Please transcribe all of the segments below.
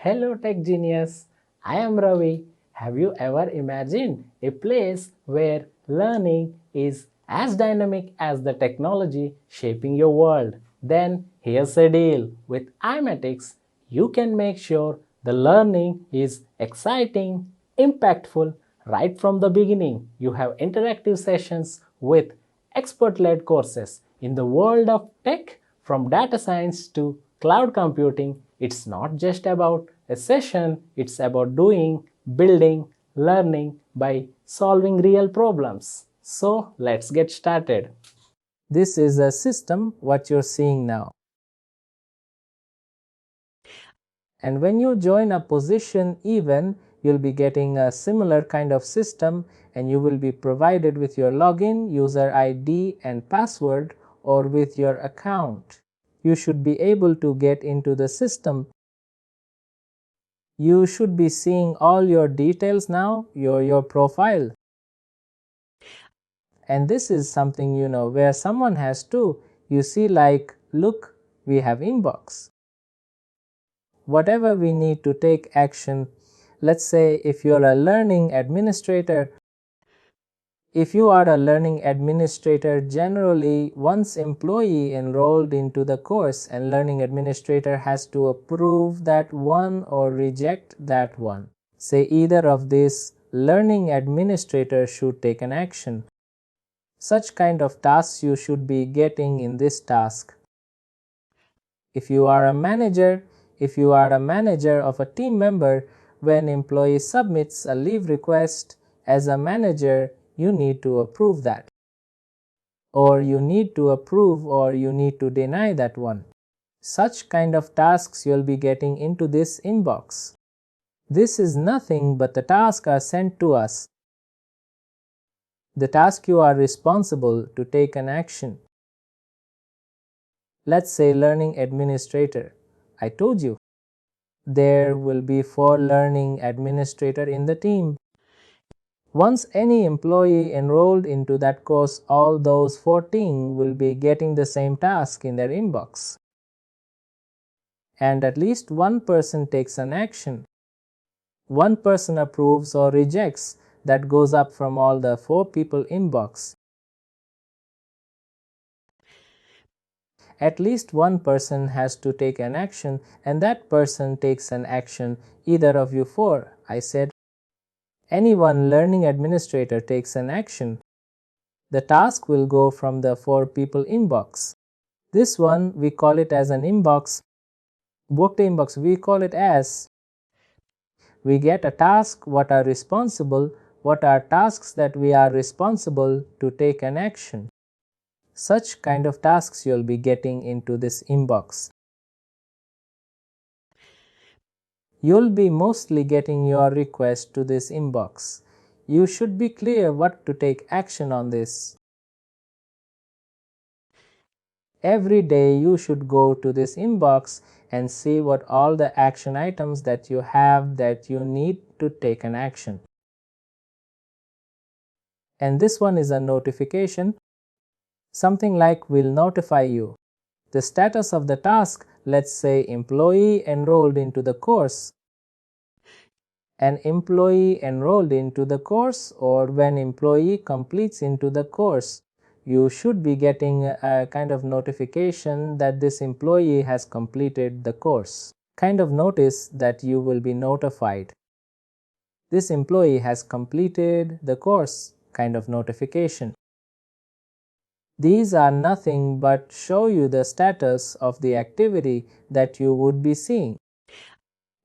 Hello Tech Genius, I am Ravi. Have you ever imagined a place where learning is as dynamic as the technology shaping your world? Then here's a deal. With iMatix, you can make sure the learning is exciting, impactful right from the beginning. You have interactive sessions with expert-led courses. In the world of tech, from data science to cloud computing, it's not just about a session, it's about doing, building, learning by solving real problems. So let's get started. This is a system, what you're seeing now. And when you join a position event, you'll be getting a similar kind of system, and you will be provided with your login, user ID and password, or with your account. You should be able to get into the system. You should be seeing all your details now, your profile. And this is something where someone has to, you see, like, look, we have inbox. Whatever we need to take action, let's say if you're a learning administrator, generally once employee enrolled into the course, and learning administrator has to approve that one or reject that one. Say either of these, learning administrator should take an action. Such kind of tasks you should be getting in this task. If you are a manager of a team member, when employee submits a leave request, as a manager, you need to approve that. Or you need to approve or you need to deny that one. Such kind of tasks you'll be getting into this inbox. This is nothing but the tasks are sent to us. The task you are responsible to take an action. Let's say learning administrator. I told you, there will be 4 learning administrator in the team. Once any employee enrolled into that course, all those 14 will be getting the same task in their inbox. And at least one person takes an action. One person approves or rejects, that goes up from all the 4 people inbox. At least one person has to take an action, and that person takes an action, either of you 4. I said, anyone learning administrator takes an action. The task will go from the 4 people inbox. This one we call it as an inbox. Workday inbox we call it as. We get a task, what are tasks that we are responsible to take an action. Such kind of tasks you'll be getting into this inbox. You'll be mostly getting your request to this inbox. You should be clear what to take action on this. Every day you should go to this inbox and see what all the action items that you have that you need to take an action. And this one is a notification. Something like will notify you. The status of the task, let's say employee enrolled into the course. An employee enrolled into the course, or when employee completes into the course, you should be getting a kind of notification that this employee has completed the course. Kind of notice that you will be notified. This employee has completed the course, kind of notification. These are nothing but show you the status of the activity that you would be seeing.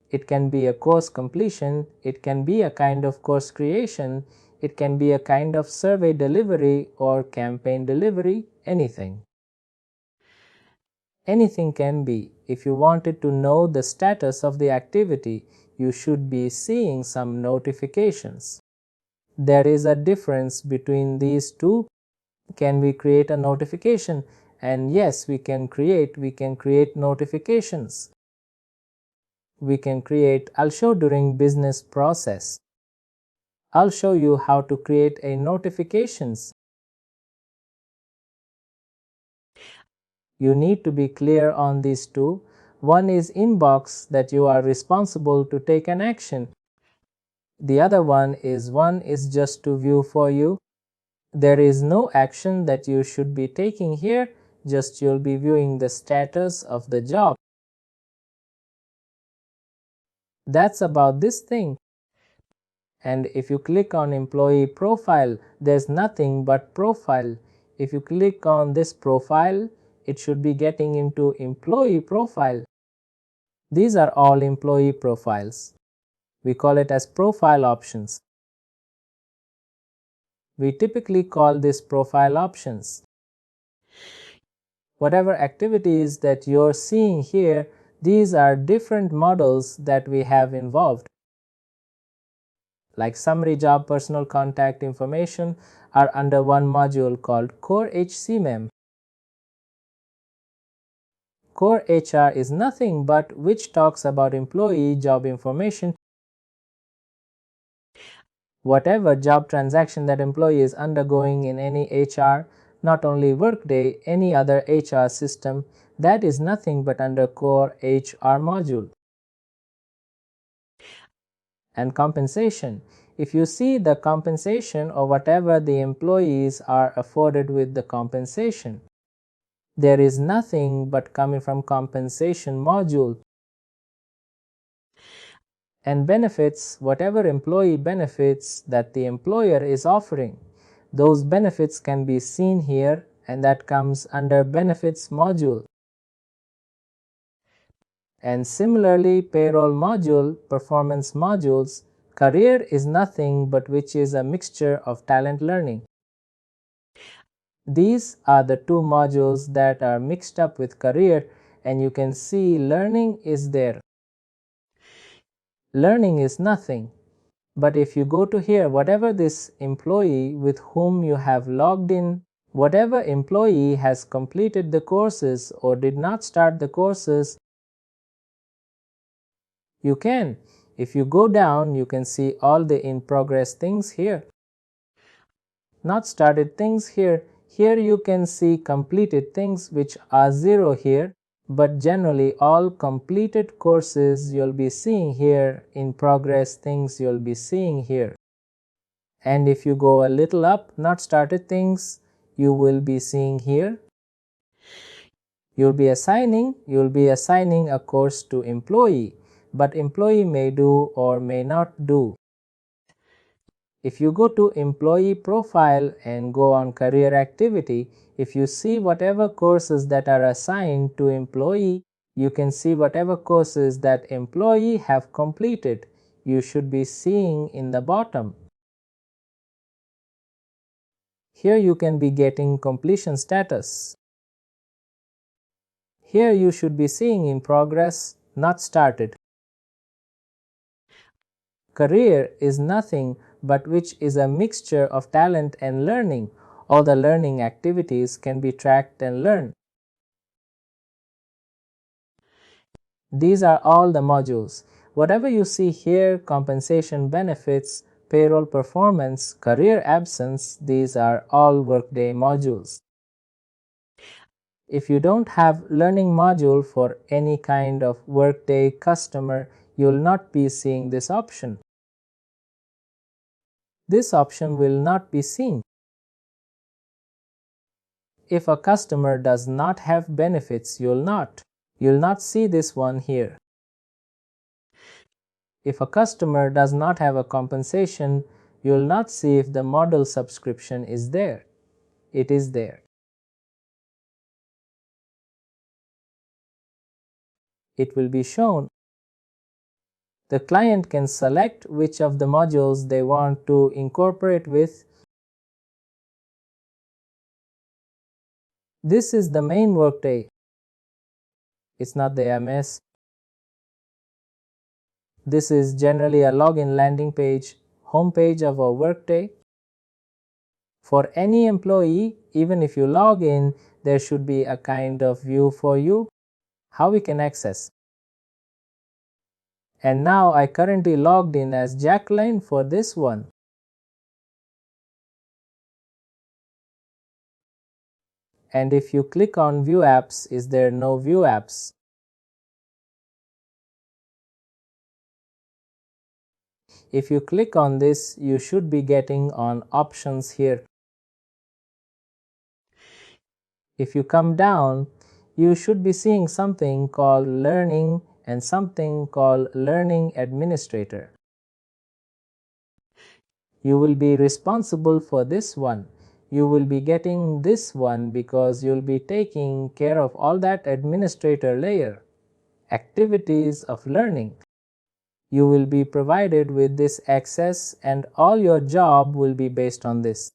It can be a course completion, it can be a kind of course creation, it can be a kind of survey delivery or campaign delivery, anything. Anything can be. If you wanted to know the status of the activity, you should be seeing some notifications. There is a difference between these two. Can we create a notification? And yes, we can create notifications. We can create, I'll show during business process. I'll show you how to create a notifications. You need to be clear on these two. One is inbox, that you are responsible to take an action. The other one is just to view for you. There is no action that you should be taking here, just you'll be viewing the status of the job. That's about this thing. And if you click on employee profile, there's nothing but profile. If you click on this profile, it should be getting into employee profile. These are all employee profiles. We call it as profile options. We typically call this profile options. Whatever activities that you're seeing here, these are different models that we have involved. Like summary job personal contact information are under one module called Core HCMM. Core HR is nothing but which talks about employee job information. Whatever job transaction that employee is undergoing in any HR, not only Workday, any other HR system, that is nothing but under Core HR module. And compensation. If you see the compensation or whatever the employees are afforded with the compensation, there is nothing but coming from compensation module. And benefits, whatever employee benefits that the employer is offering, those benefits can be seen here, and that comes under benefits module. And similarly, payroll module, performance modules, career is nothing but which is a mixture of talent learning. These are the two modules that are mixed up with career, and you can see learning is there. Learning is nothing. But if you go to here, whatever this employee with whom you have logged in, whatever employee has completed the courses or did not start the courses, you can. If you go down, you can see all the in progress things here. Not started things here. Here you can see completed things which are 0 here, but generally all completed courses you'll be seeing here, in progress things you'll be seeing here. And if you go a little up, not started things, you will be seeing here. You'll be assigning a course to employee, but employee may do or may not do. If you go to employee profile and go on career activity, if you see whatever courses that are assigned to employee, you can see whatever courses that employee have completed. You should be seeing in the bottom. Here you can be getting completion status. Here you should be seeing in progress, not started. Career is nothing but which is a mixture of talent and learning. All the learning activities can be tracked and learned. These are all the modules. Whatever you see here, compensation benefits, payroll performance, career absence, these are all Workday modules. If you don't have learning module for any kind of Workday customer, you will not be seeing this option. This option will not be seen. If a customer does not have benefits, you'll not see this one here. If a customer does not have a compensation, you'll not see if the model subscription is there. It is there. It will be shown. The client can select which of the modules they want to incorporate with. This is the main Workday. It's not the LMS. This is generally a login landing page, home page of a Workday. For any employee, even if you log in, there should be a kind of view for you, how we can access. And now I currently logged in as Jacqueline for this one. And if you click on view apps, is there no view apps? If you click on this, you should be getting on options here. If you come down, you should be seeing something called learning and something called learning administrator. You will be responsible for this one. You will be getting this one because you'll be taking care of all that administrator layer, activities of learning. You will be provided with this access and all your job will be based on this.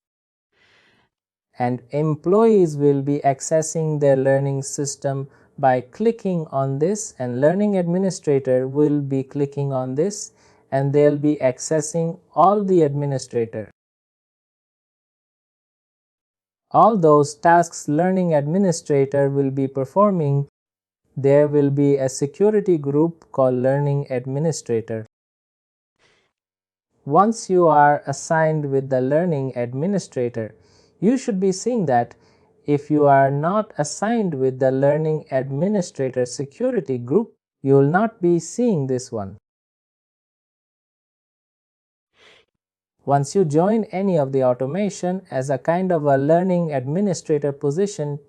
And employees will be accessing their learning system by clicking on this, and learning administrator will be clicking on this, and they'll be accessing all the administrator. All those tasks learning administrator will be performing, there will be a security group called learning administrator. Once you are assigned with the learning administrator, you should be seeing that. If you are not assigned with the learning administrator security group, you will not be seeing this one. Once you join any of the automation as a kind of a learning administrator position,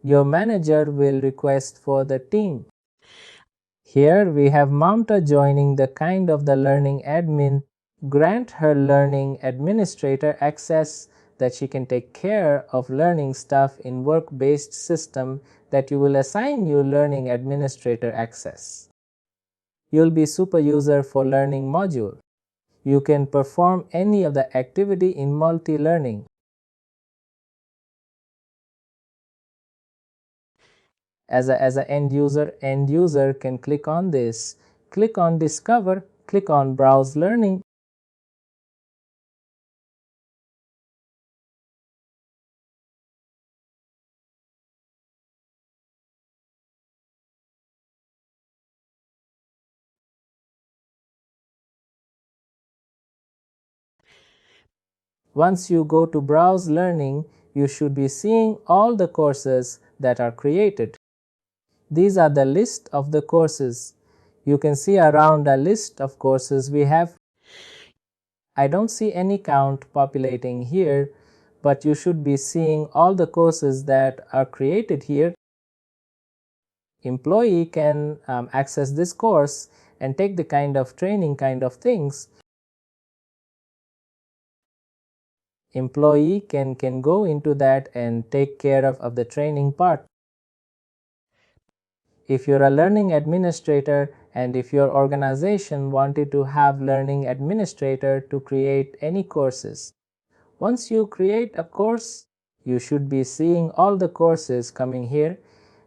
your manager will request for the team. Here we have Mamta joining the kind of the learning admin, grant her learning administrator access that she can take care of learning stuff in work-based system that you will assign you learning administrator access. You'll be super user for learning module. You can perform any of the activity in multi-learning. As a end user can click on this, click on discover, click on browse learning. Once you go to browse learning, you should be seeing all the courses that are created. These are the list of the courses. You can see around a list of courses we have. I don't see any count populating here, but you should be seeing all the courses that are created here. Employee can access this course and take the kind of training kind of things. Employee can go into that and take care of the training part. If you're a learning administrator and if your organization wanted to have learning administrator to create any courses, once you create a course, you should be seeing all the courses coming here,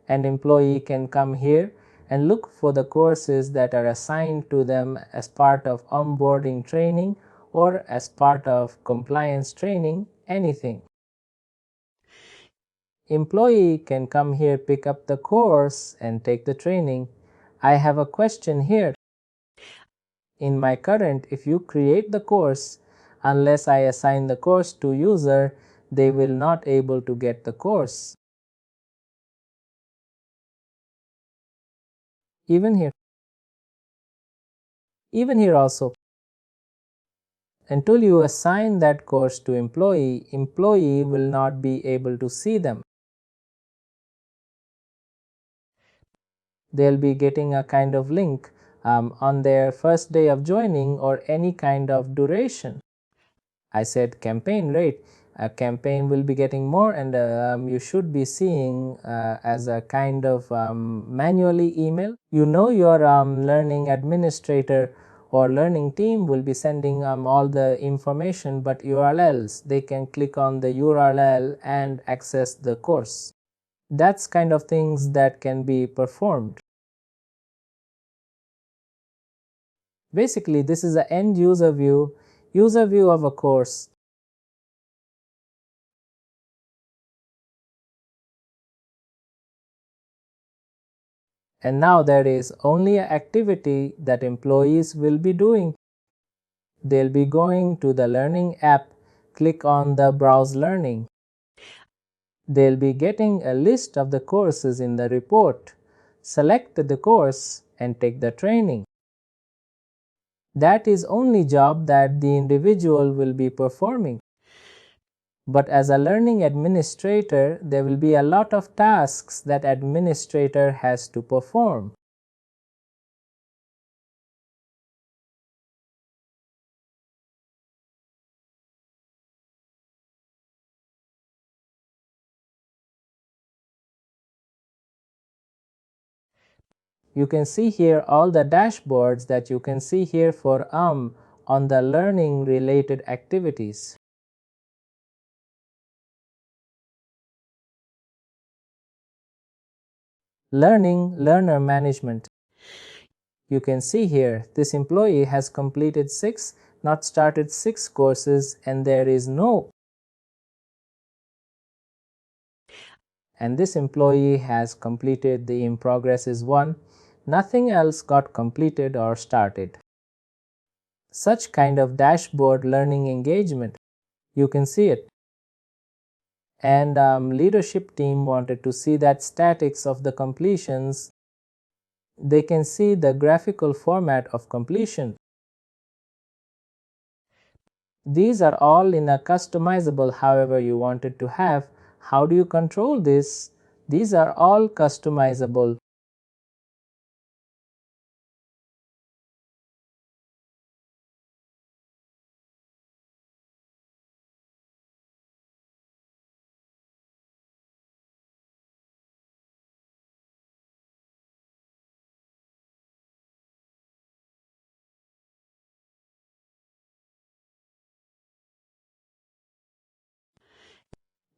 and employee can come here and look for the courses that are assigned to them as part of onboarding training or as part of compliance training, anything. Employee can come here, pick up the course and take the training. I have a question here. In my current, if you create the course, unless I assign the course to user, they will not able to get the course. Even here also, until you assign that course to employee, employee will not be able to see them. They'll be getting a kind of link on their first day of joining or any kind of duration. I said campaign, right? A campaign will be getting more, and you should be seeing as a kind of manually email. You know your learning administrator or learning team will be sending all the information, but URLs, they can click on the URL and access the course. That's kind of things that can be performed. Basically, this is the end user view of a course. And now there is only an activity that employees will be doing. They'll be going to the learning app, click on the browse learning. They'll be getting a list of the courses in the report, select the course and take the training. That is only job that the individual will be performing. But as a learning administrator, there will be a lot of tasks that administrator has to perform. You can see here all the dashboards that you can see here for on the learning related activities. Learner management. You can see here this employee has completed 6, not started 6 courses, and there is no. And this employee has completed the in progress is 1, nothing else got completed or started. Such kind of dashboard learning engagement. You can see it. And leadership team wanted to see that statics of the completions. They can see the graphical format of completion. These are all in a customizable however you wanted to have. How do you control this? These are all customizable.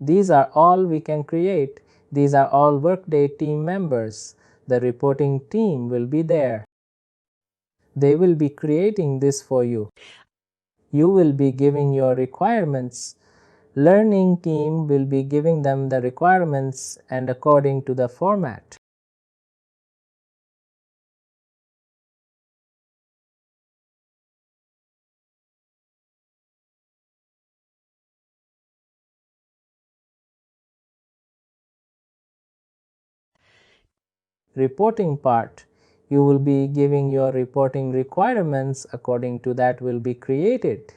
These are all we can create. These are all Workday team members. The reporting team will be there. They will be creating this for you. You will be giving your requirements. Learning team will be giving them the requirements and according to the format. Reporting part. You will be giving your reporting requirements according to that will be created.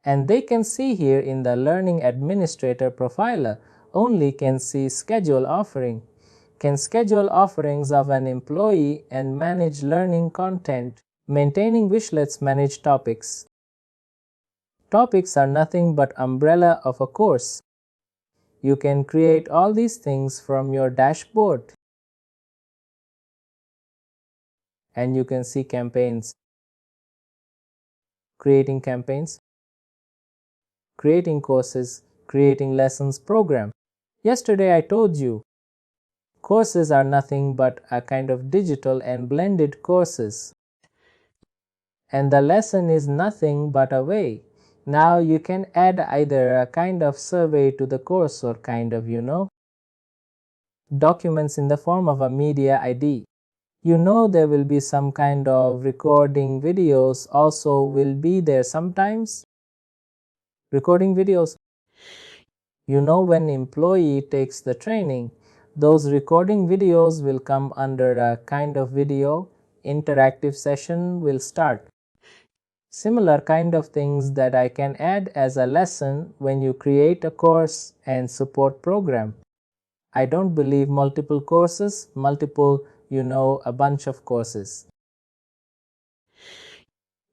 And they can see here in the learning administrator profiler only can see schedule offering. Can schedule offerings of an employee and manage learning content. Maintaining wishlets, manage topics. Topics are nothing but umbrella of a course. You can create all these things from your dashboard. And you can see campaigns. Creating campaigns. Creating courses. Creating lessons program. Yesterday I told you, courses are nothing but a kind of digital and blended courses. And the lesson is nothing but a way. Now you can add either a kind of survey to the course or kind of, documents in the form of a media ID. There will be some kind of recording videos also will be there sometimes. Recording videos. When employee takes the training, those recording videos will come under a kind of video. Interactive session will start. Similar kind of things that I can add as a lesson when you create a course and support program. I don't believe multiple courses, a bunch of courses.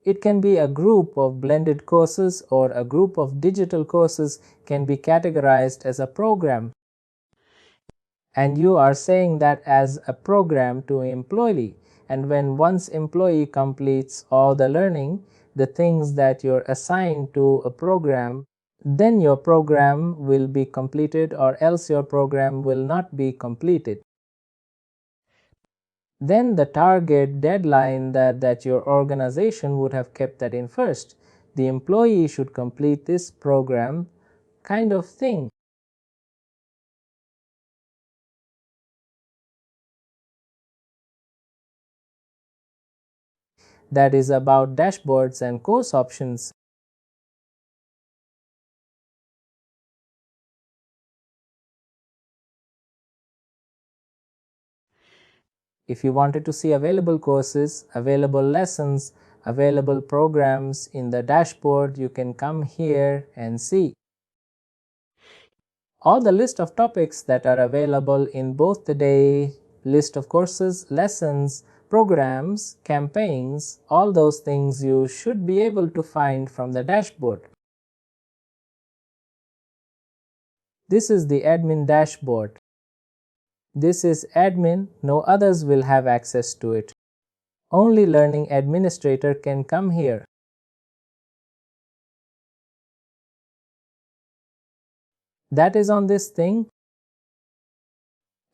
It can be a group of blended courses or a group of digital courses can be categorized as a program. And you are saying that as a program to employee. And when once employee completes all the learning, the things that you're assigned to a program, then your program will be completed or else your program will not be completed. Then the target deadline that your organization would have kept that in first. The employee should complete this program kind of thing. That is about dashboards and course options. If you wanted to see available courses, available lessons, available programs in the dashboard, you can come here and see all the list of topics that are available in both the day, list of courses, lessons, programs, campaigns, all those things you should be able to find from the dashboard. This is the admin dashboard. This is admin, no others will have access to it. Only learning administrator can come here. That is on this thing,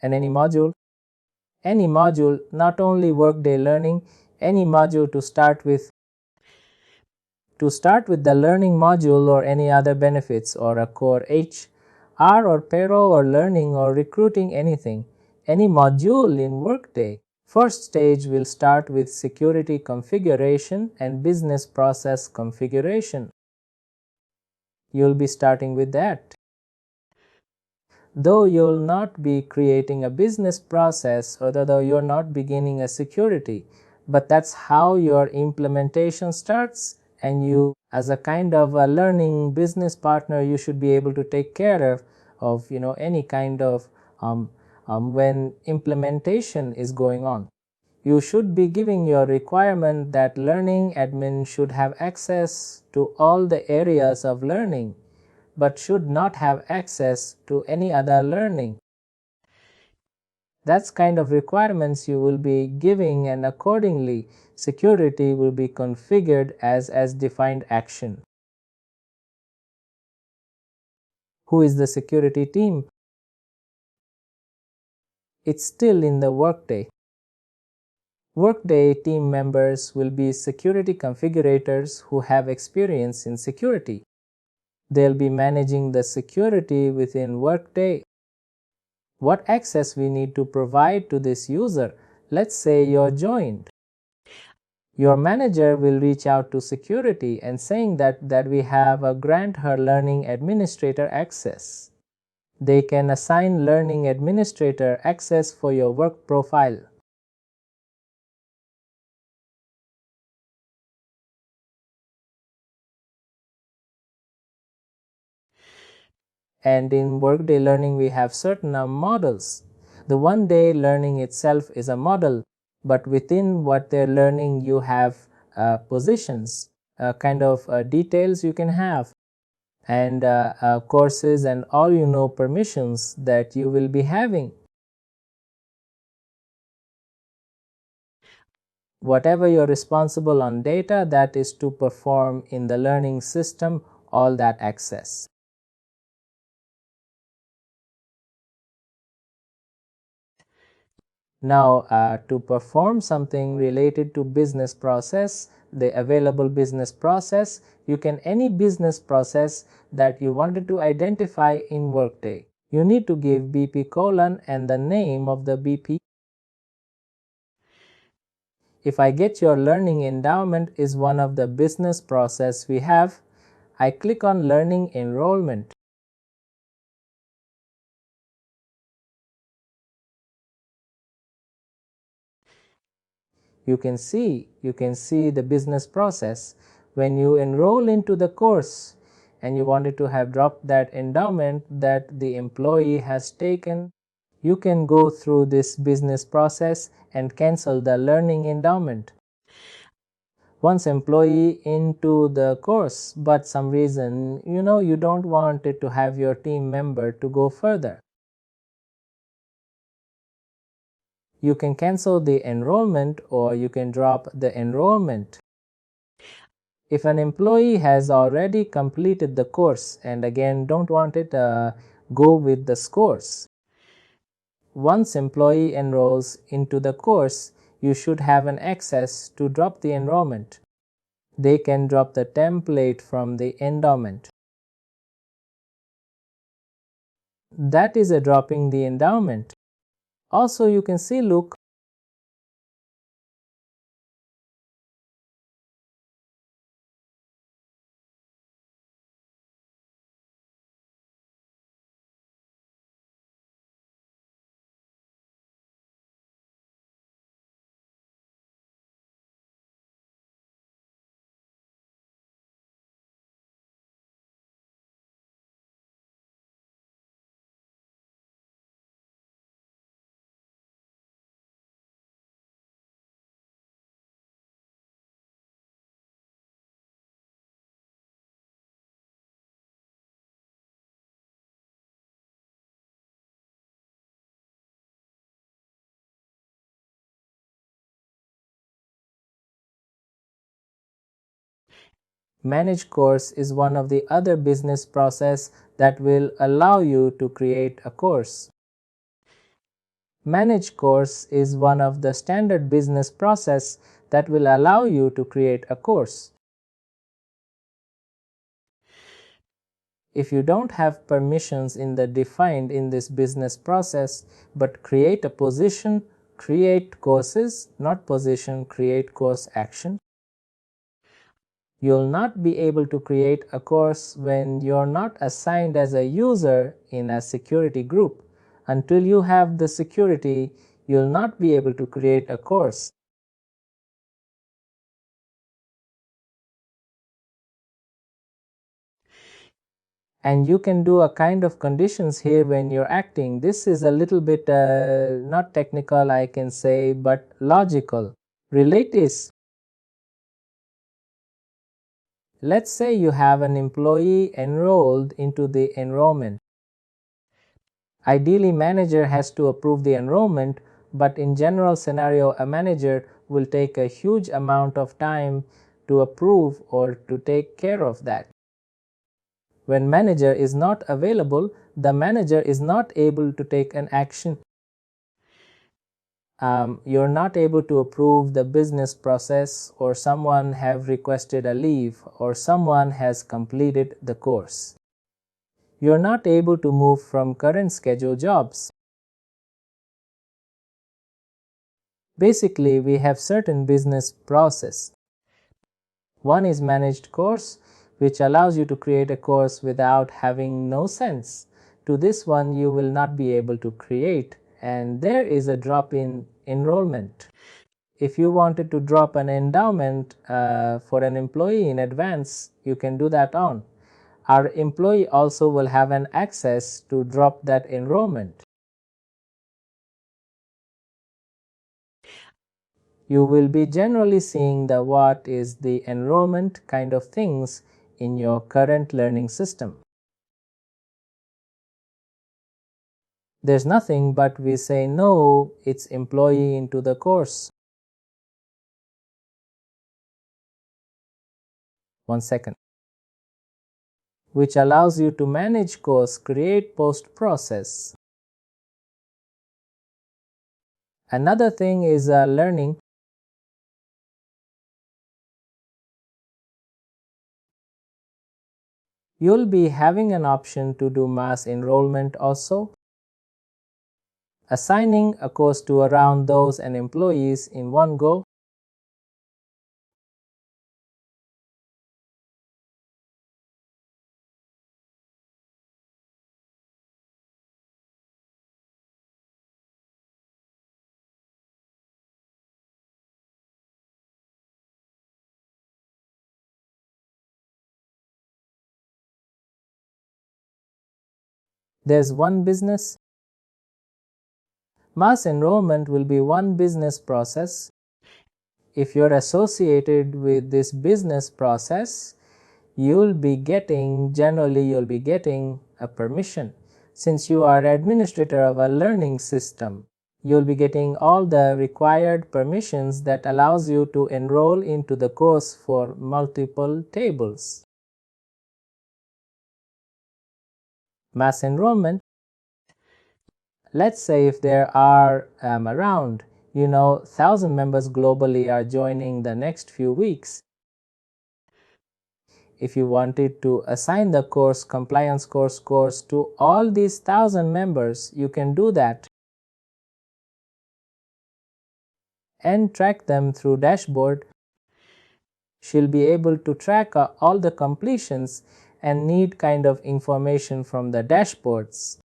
and any module, not only Workday Learning, any module to start with. To start with the learning module or any other benefits or a core HR or payroll or learning or recruiting, anything, any module in Workday. First stage will start with security configuration and business process configuration. You'll be starting with that. Though you'll not be creating a business process or though you're not beginning a security, but that's how your implementation starts, and you as a kind of a learning business partner, you should be able to take care of any kind of when implementation is going on. You should be giving your requirement that learning admin should have access to all the areas of learning, but should not have access to any other learning. That's kind of requirements you will be giving, and accordingly security will be configured as defined action. Who is the security team? It's still in the Workday. Workday team members will be security configurators who have experience in security. They'll be managing the security within Workday. What access we need to provide to this user? Let's say you're joined. Your manager will reach out to security and saying that we have a grant her learning administrator access. They can assign learning administrator access for your work profile. And in Workday Learning we have certain models. The one-day learning itself is a model, but within what they're learning you have positions, kind of details you can have, and courses and all permissions that you will be having. Whatever you're responsible on data, that is to perform in the learning system all that access. Now to perform something related to business process, the available business process, you can any business process that you wanted to identify in Workday. You need to give BP colon and the name of the BP. If I get your learning endowment is one of the business process we have, I click on learning enrollment. You can see the business process. When you enroll into the course and you wanted to have dropped that endowment that the employee has taken, you can go through this business process and cancel the learning endowment. Once employee into the course, but some reason you don't want it to have your team member to go further, you can cancel the enrollment or you can drop the enrollment. If an employee has already completed the course and again don't want it go with the scores, once employee enrolls into the course, you should have an access to drop the enrollment. They can drop the template from the endowment. That is a dropping the endowment. Also you can see, look, Manage course is one of the other business process that will allow you to create a course. Manage course is one of the standard business process that will allow you to create a course. If you don't have permissions defined in this business process, but create a position, create courses, not position, create course action, you'll not be able to create a course when you're not assigned as a user in a security group. Until you have the security, you'll not be able to create a course. And you can do a kind of conditions here when you're acting. This is a little bit not technical, I can say, but logical. Relate this. Let's say you have an employee enrolled into the enrollment. Ideally, manager has to approve the enrollment, but in general scenario, a manager will take a huge amount of time to approve or to take care of that. When manager is not available, the manager is not able to take an action. You're not able to approve the business process, or someone have requested a leave, or someone has completed the course. You're not able to move from current schedule jobs. Basically, we have certain business process. One is managed course, which allows you to create a course without having no sense. To this one, you will not be able to create, and there is a drop in enrollment. If you wanted to drop an endowment for an employee in advance, you can do that on. Our employee also will have an access to drop that enrollment. You will be generally seeing the what is the enrollment kind of things in your current learning system. There's nothing but we say no, it's employee into the course. 1 second. Which allows you to manage course, create post process. Another thing is learning. You'll be having an option to do mass enrollment also, assigning a course to around those and employees in one go. There's one business. Mass enrollment will be one business process. If you're associated with this business process, generally you'll be getting a permission. Since you are administrator of a learning system, you'll be getting all the required permissions that allows you to enroll into the course for multiple tables. Mass enrollment. Let's say if there are around 1,000 members globally are joining the next few weeks. If you wanted to assign the course, compliance course to all these 1,000 members, you can do that and track them through dashboard. She'll be able to track all the completions and need kind of information from the dashboards.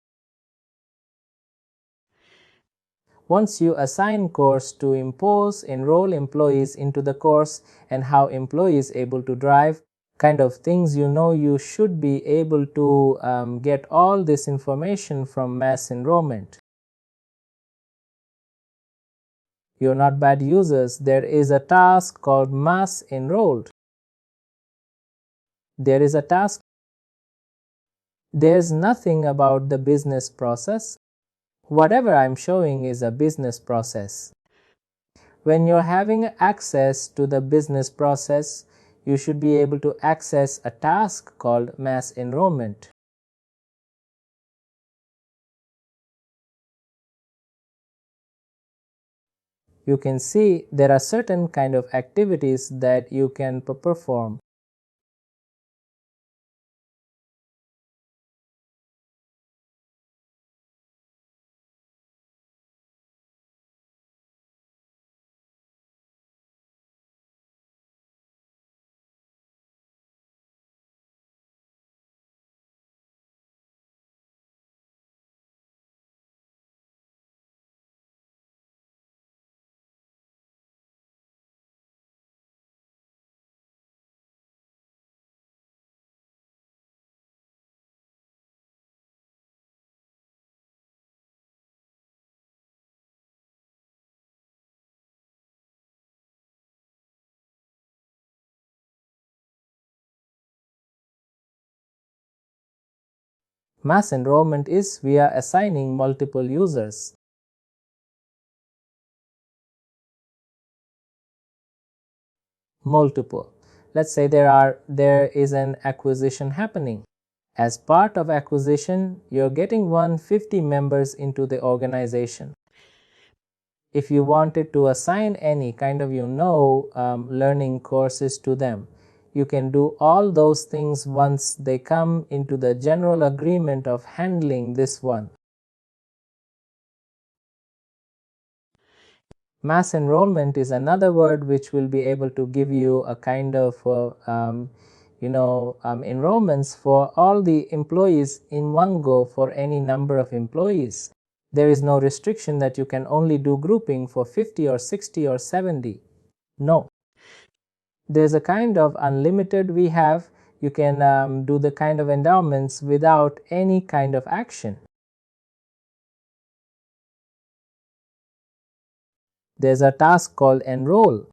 Once you assign course to enroll employees into the course and how employees able to drive kind of things, you should be able to get all this information from mass enrollment. You're not bad users. There is a task called mass enrolled. There is a task. There's nothing about the business process. Whatever I'm showing is a business process. When you're having access to the business process, you should be able to access a task called mass enrollment. You can see there are certain kind of activities that you can perform. Mass enrollment is via assigning multiple users. Multiple. Let's say there is an acquisition happening. As part of acquisition, you're getting 150 members into the organization. If you wanted to assign any kind of learning courses to them, you can do all those things once they come into the general agreement of handling this one. Mass enrollment is another word which will be able to give you a kind of enrollments for all the employees in one go for any number of employees. There is no restriction that you can only do grouping for 50 or 60 or 70. No. There's a kind of unlimited we have. You can do the kind of endowments without any kind of action. There's a task called enroll.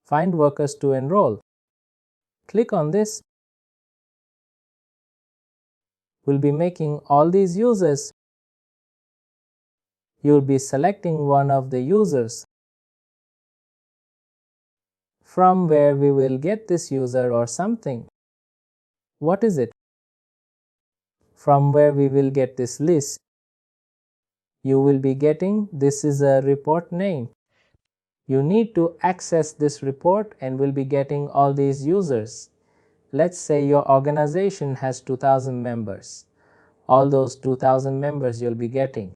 Find workers to enroll. Click on this. We'll be making all these users. You'll be selecting one of the users from where we will get this user or something. What is it? From where we will get this list. You will be getting this is a report name. You need to access this report and will be getting all these users. Let's say your organization has 2000 members. All those 2000 members you'll be getting.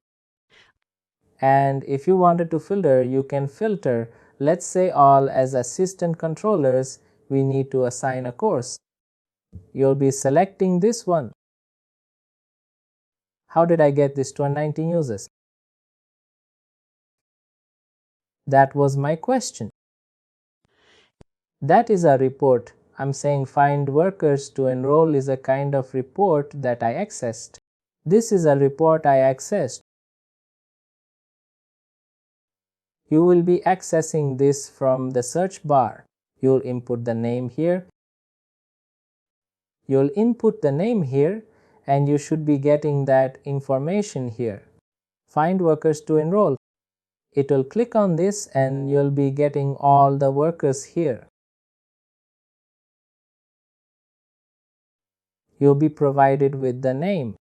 And if you wanted to filter, you can filter. Let's say all as assistant controllers, we need to assign a course. You'll be selecting this one. How did I get this 219 users? That was my question. That is a report. I'm saying find workers to enroll is a kind of report that I accessed. This is a report I accessed. You will be accessing this from the search bar. You'll input the name here. You'll input the name here and you should be getting that information here. Find workers to enroll. It will click on this and you'll be getting all the workers here. You'll be provided with the name.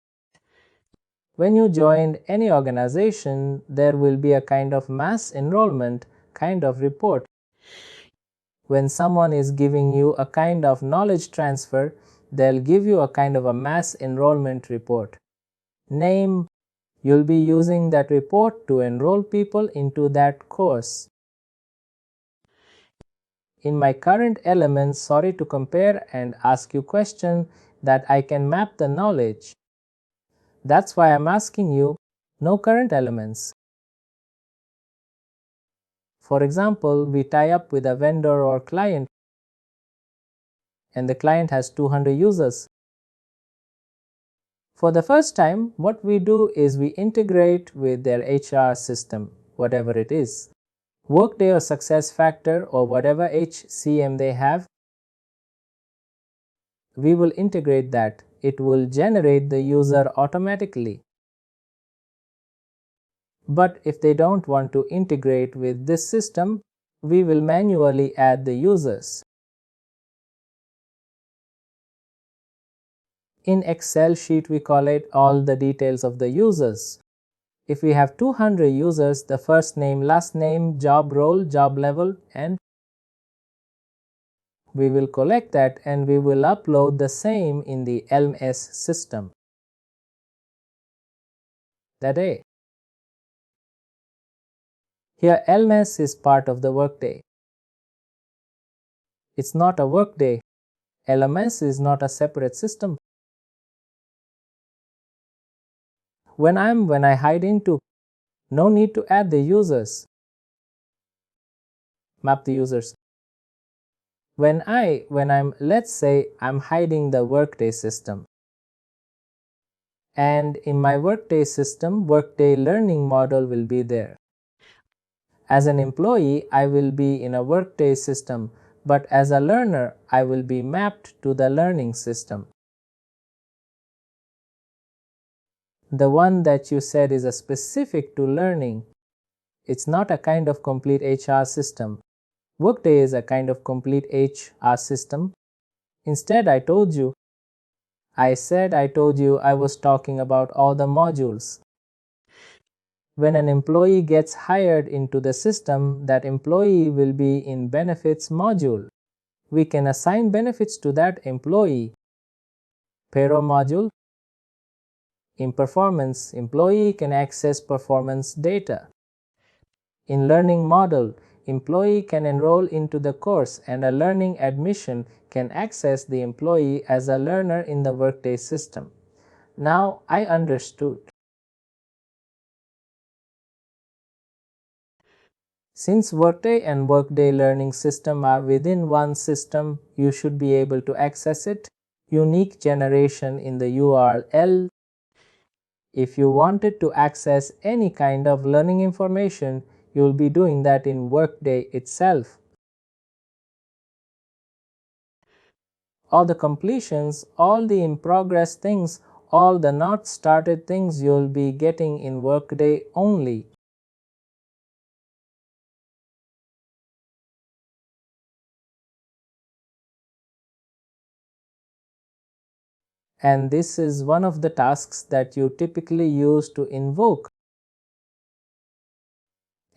When you joined any organization, there will be a kind of mass enrollment kind of report. When someone is giving you a kind of knowledge transfer, they'll give you a kind of a mass enrollment report. Name, you'll be using that report to enroll people into that course. In my current elements, sorry to compare and ask you question that I can map the knowledge. That's why I'm asking you, no current elements. For example, we tie up with a vendor or client and the client has 200 users. For the first time, what we do is we integrate with their HR system, whatever it is. Workday or SuccessFactors or whatever HCM they have, we will integrate that. It will generate the user automatically. But if they don't want to integrate with this system, we will manually add the users. In Excel sheet, we collate all the details of the users. If we have 200 users, the first name, last name, job role, job level, and we will collect that and we will upload the same in the LMS system. That A. Here LMS is part of the Workday. It's not a Workday. LMS is not a separate system. When I hide into, no need to add the users. Map the users. Let's say I'm hiding the Workday system. And in my Workday system, Workday learning model will be there. As an employee, I will be in a Workday system, but as a learner, I will be mapped to the learning system. The one that you said is a specific to learning. It's not a kind of complete HR system. Workday is a kind of complete HR system. Instead, I told you I was talking about all the modules. When an employee gets hired into the system, that employee will be in benefits module. We can assign benefits to that employee. Payroll module. In performance, employee can access performance data. In learning model, employee can enroll into the course and a learning admission can access the employee as a learner in the Workday system. Now I understood. Since Workday and Workday learning system are within one system, you should be able to access it. Unique generation in the URL. If you wanted to access any kind of learning information, you will be doing that in Workday itself. All the completions, all the in progress things, all the not started things you will be getting in Workday only. And this is one of the tasks that you typically use to invoke.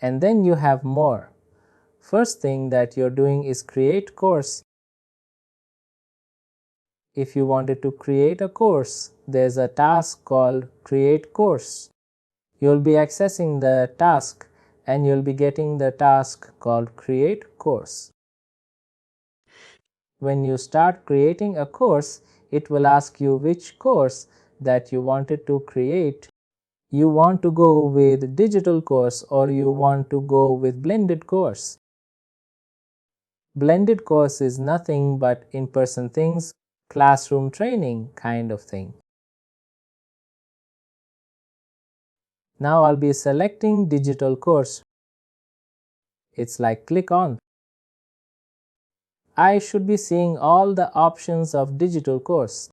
And then you have more. First thing that you're doing is create course. If you wanted to create a course, there's a task called create course. You'll be accessing the task and you'll be getting the task called create course. When you start creating a course, it will ask you which course that you wanted to create. You want to go with digital course or you want to go with blended course. Blended course is nothing but in-person things, classroom training kind of thing. Now I'll be selecting digital course. It's like click on. I should be seeing all the options of digital course.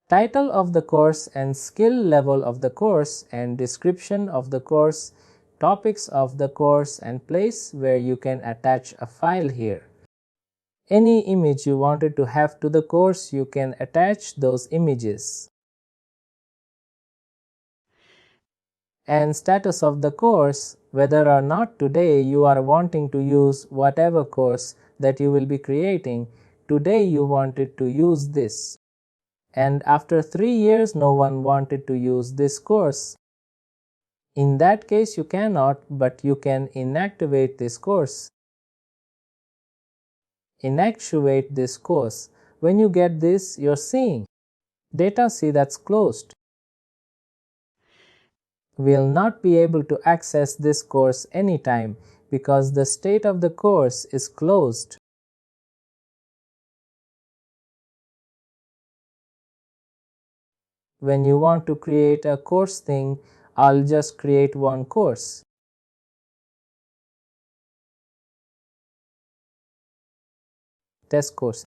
Title of the course and skill level of the course and description of the course, topics of the course and place where you can attach a file here. Any image you wanted to have to the course, you can attach those images. And status of the course, whether or not today you are wanting to use whatever course that you will be creating, today you wanted to use this. And after 3 years no one wanted to use this course. In that case you cannot, but you can inactivate this course. Inactivate this course. When you get this, you're seeing data, see that's closed. We'll not be able to access this course anytime because the state of the course is closed. When you want to create a course thing, I'll just create one course. Test course.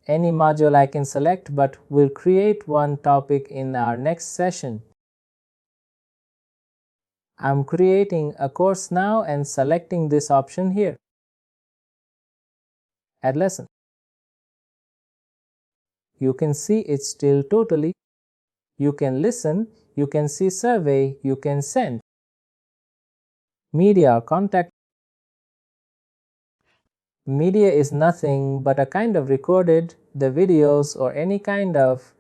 any module I can select, but we'll create one topic in our next session. I'm creating a course now and selecting this option here. Add lesson. You can see it's still totally. You can listen, you can see survey, you can send. Media or contact. Media is nothing but a kind of recorded the videos or any kind of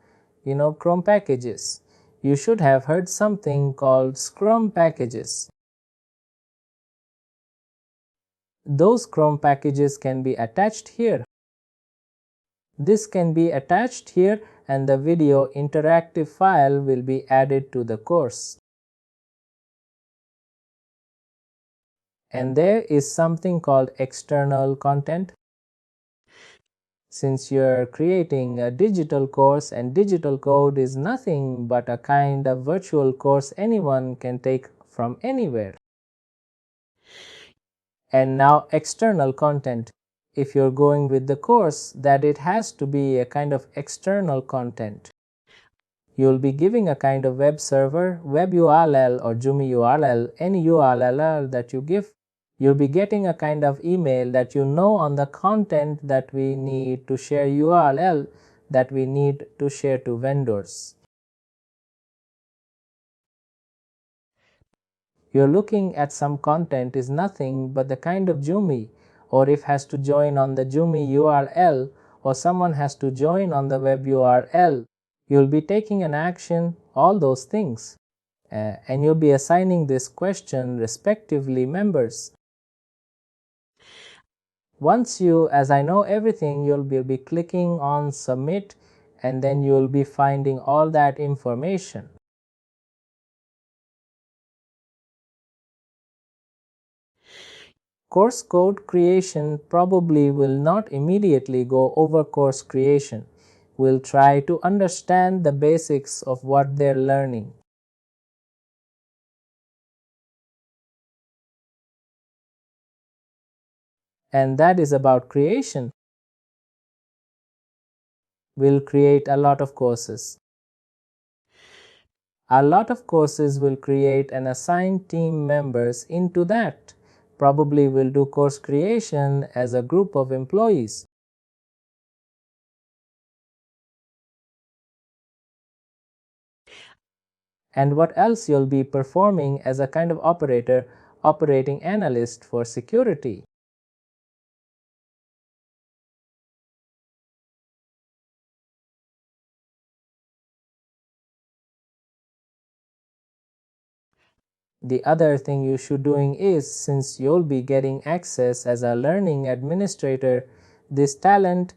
Chrome packages. You should have heard something called Scrum packages. Those Chrome packages can be attached here. This can be attached here and the video interactive file will be added to the course. And there is something called external content. Since you're creating a digital course and digital code is nothing but a kind of virtual course anyone can take from anywhere. And now external content. If you're going with the course, that it has to be a kind of external content. You'll be giving a kind of web server, web URL or Joomla URL, any URL that you give. You'll be getting a kind of email that on the content that we need to share URL that we need to share to vendors. You're looking at some content is nothing but the kind of Joomla, or if has to join on the Joomla URL or someone has to join on the web URL. You'll be taking an action, all those things, and you'll be assigning this question respectively members. Once as I know everything, you'll be clicking on submit and then you'll be finding all that information. Course code creation probably will not immediately go over course creation. We'll try to understand the basics of what they're learning. And that is about creation. We'll create a lot of courses. A lot of courses will create and assign team members into that. Probably will do course creation as a group of employees. And what else you'll be performing as a kind of operating analyst for security. The other thing you should doing is, since you'll be getting access as a learning administrator, this talent.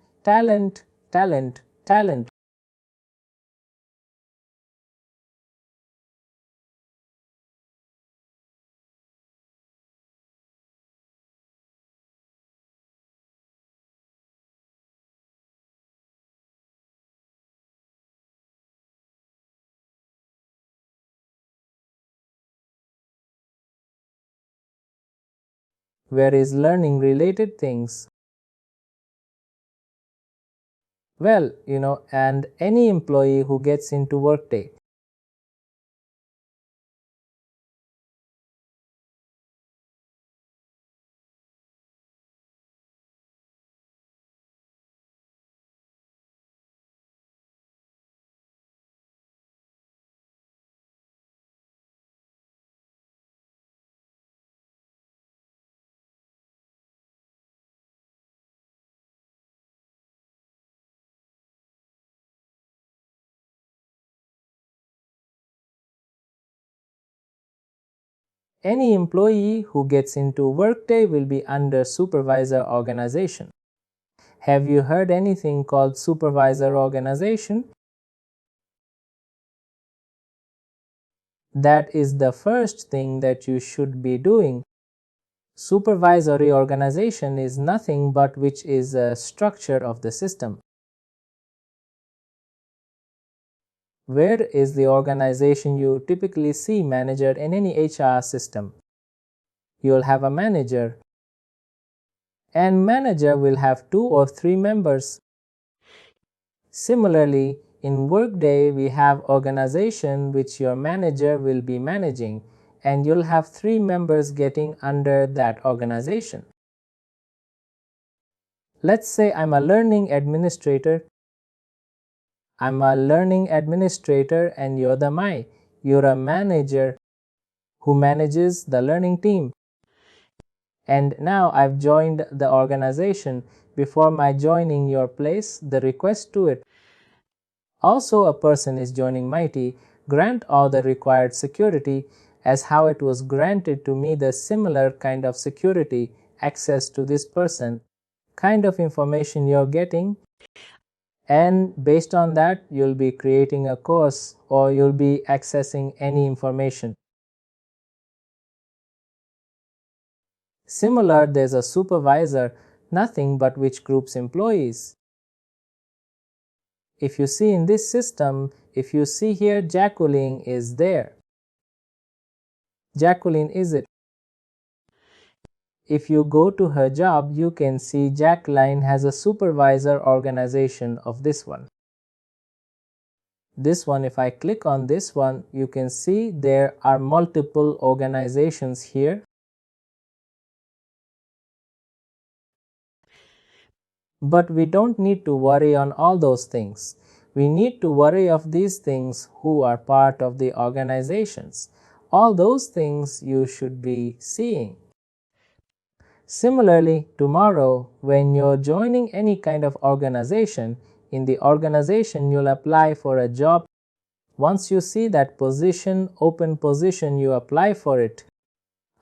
Where is learning related things? Well, and any employee who gets into Workday. Any employee who gets into Workday will be under supervisor organization. Have you heard anything called supervisor organization? That is the first thing that you should be doing. Supervisory organization is nothing but which is a structure of the system. Where is the organization you typically see manager in any HR system? You'll have a manager, and manager will have 2 or 3 members. Similarly, in Workday, we have organization which your manager will be managing, and you'll have 3 members getting under that organization. Let's say I'm a learning administrator. I'm a learning administrator and you're the MI. You're a manager who manages the learning team. And now I've joined the organization. Before my joining your place the request to it. Also a person is joining Mighty, grant all the required security as how it was granted to me the similar kind of security access to this person, kind of information you're getting, and based on that you'll be creating a course or you'll be accessing any information. Similar, there's a supervisor, nothing but which groups employees. If you see in this system, if you see here Jacqueline is there. Jacqueline is it. If you go to her job, you can see Jacqueline has a supervisor organization of this one. This one, if I click on this one, you can see there are multiple organizations here. But we don't need to worry on all those things. We need to worry of these things who are part of the organizations. All those things you should be seeing. Similarly, tomorrow, when you're joining any kind of organization, in the organization you'll apply for a job. Once you see that position, open position, you apply for it.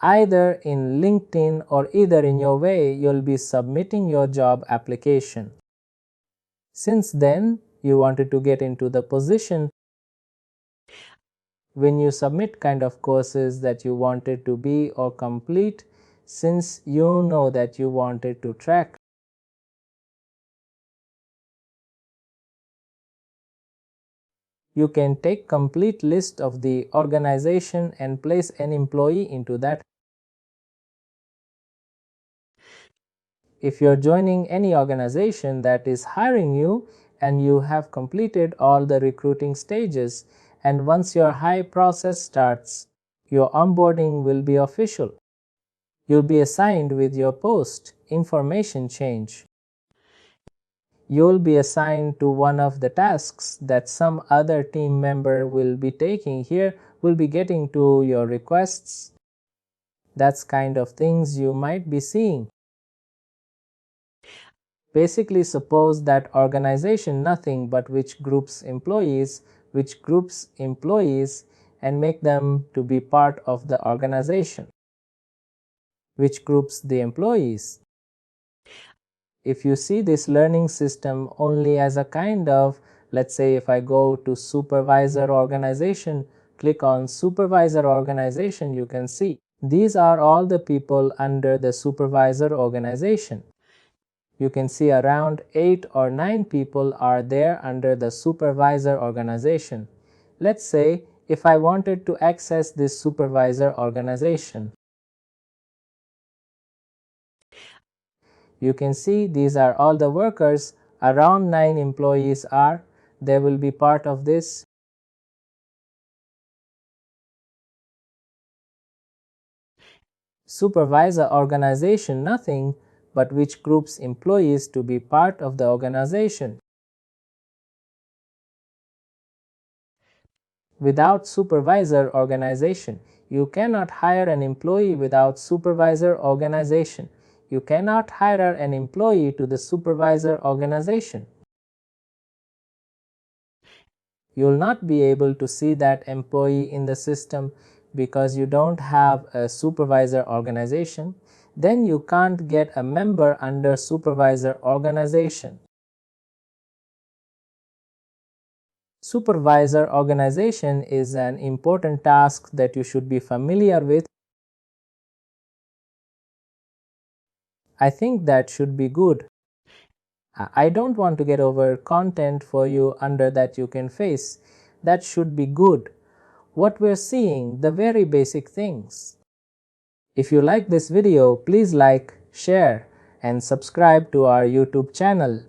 Either in LinkedIn or either in your way, you'll be submitting your job application. Since then, you wanted to get into the position. When you submit kind of courses that you wanted to be or complete, since you know that you wanted to track, you can take complete list of the organization and place an employee into that. If you're joining any organization that is hiring you and you have completed all the recruiting stages, and once your hire process starts, your onboarding will be official. You'll be assigned with your post, information change. You'll be assigned to one of the tasks that some other team member will be taking here, will be getting to your requests. That's kind of things you might be seeing. Basically, suppose that organization nothing but which groups employees, and make them to be part of the organization. Which groups the employees. If you see this learning system only as a kind of, let's say if I go to supervisor organization, click on supervisor organization, you can see these are all the people under the supervisor organization. You can see around 8 or 9 people are there under the supervisor organization. Let's say if I wanted to access this supervisor organization, you can see these are all the workers, around 9 employees are, they will be part of this. Supervisor organization nothing but which groups employees to be part of the organization. Without supervisor organization, you cannot hire an employee without supervisor organization. You cannot hire an employee to the supervisor organization. You'll not be able to see that employee in the system because you don't have a supervisor organization. Then you can't get a member under supervisor organization. Supervisor organization is an important task that you should be familiar with. I think that should be good. I don't want to get over content for you under that you can face. That should be good. What we're seeing, the very basic things. If you like this video, please like, share, and subscribe to our YouTube channel.